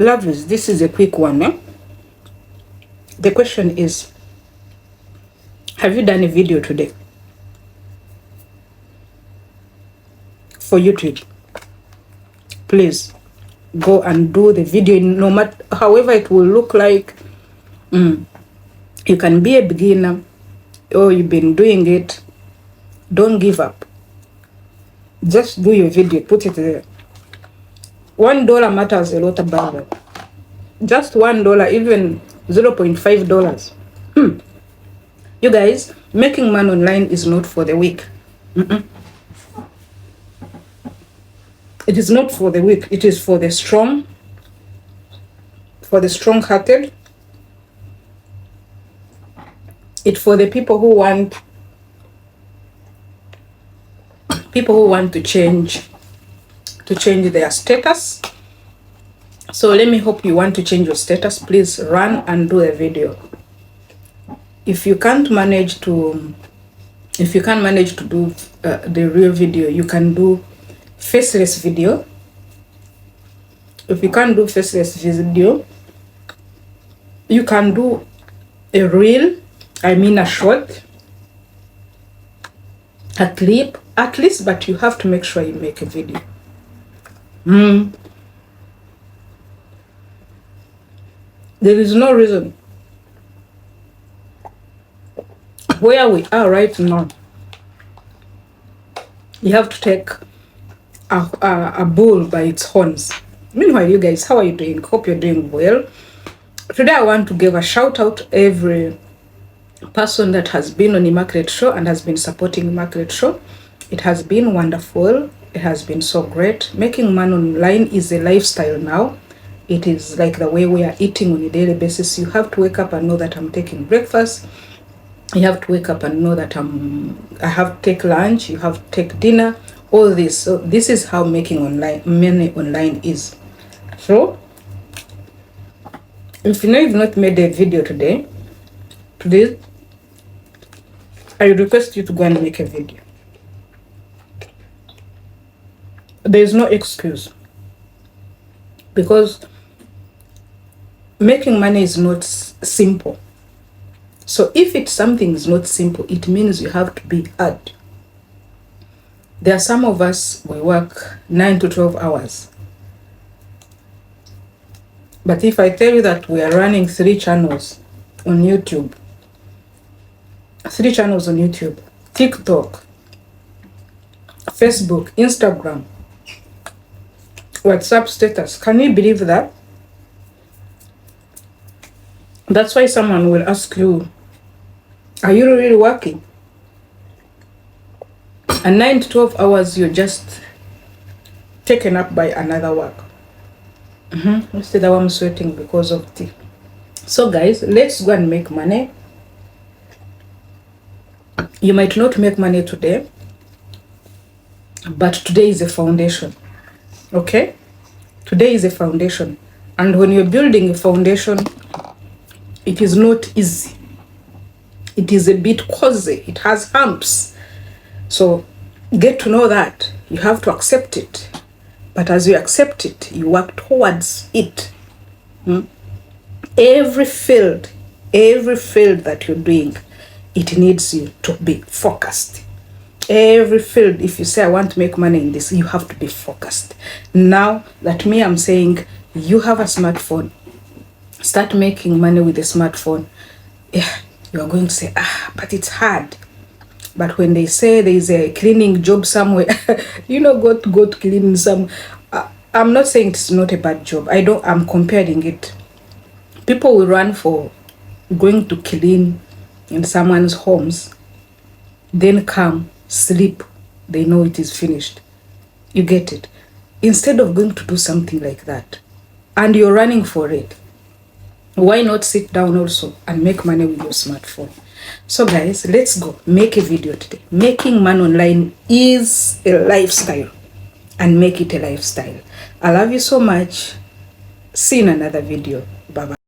Lovelies, this is a quick one. The question is, have you done a video today for YouTube? Please go and do the video, no matter however it will look like. You can be a beginner or you've been doing it. Don't give up. Just do your video, put it there. $1 matters a lot about it. Just $1, even $0.5. You guys, making money online is not for the weak. It is not for the weak. It is for the strong, for the strong-hearted. It's for the people who want to change their status. So let me hope you want to change your status. Please run and do a video. If you can't manage to do the real video, you can do faceless video. If you can't do faceless video, you can do a reel, a short, a clip at least, but you have to make sure you make a video. There is no reason where we are right now. You have to take a bull by its horns. Meanwhile, you guys, how are you doing? Hope you're doing well. Today I want to give a shout out to every person that has been on Immaculate Show and has been supporting Immaculate Show. It has been wonderful. It has been so great. Making money online is a lifestyle now. It is like the way we are eating on a daily basis. You have to wake up and know that I'm taking breakfast. You have to wake up and know that I have to take lunch. You have to take dinner. All this. So this is how making money online is. So if you know you've not made a video today, I request you to go and make a video. There is no excuse, because making money is not simple. So if something is not simple, it means you have to be hard. There are some of us, we work 9 to 12 hours. But if I tell you that we are running 3 channels on YouTube, TikTok, Facebook, Instagram, WhatsApp status, can you believe that? That's why someone will ask you, are you really working? And 9 to 12 hours, you're just taken up by another work. Instead of I'm sweating because of tea. So guys, let's go and make money. You might not make money today, but today is a foundation. Okay? Today is a foundation. And when you're building a foundation, it is not easy. It is a bit cozy. It has humps. So get to know that. You have to accept it. But as you accept it, you work towards it. Every field that you're doing, it needs you to be focused. Every field, if you say I want to make money in this, you have to be focused. Now that I'm saying you have a smartphone, start making money with a smartphone. Yeah, you are going to say, but it's hard. But when they say there is a cleaning job somewhere, go to clean some. I'm not saying it's not a bad job. I'm comparing it. People will run for going to clean in someone's homes, then come, sleep. They know it is finished. You get it? Instead of going to do something like that, and you're running for it, why not sit down also and make money with your smartphone? So guys, let's go make a video today. Making money online is a lifestyle, and make it a lifestyle. I love you so much. See you in another video. Bye bye.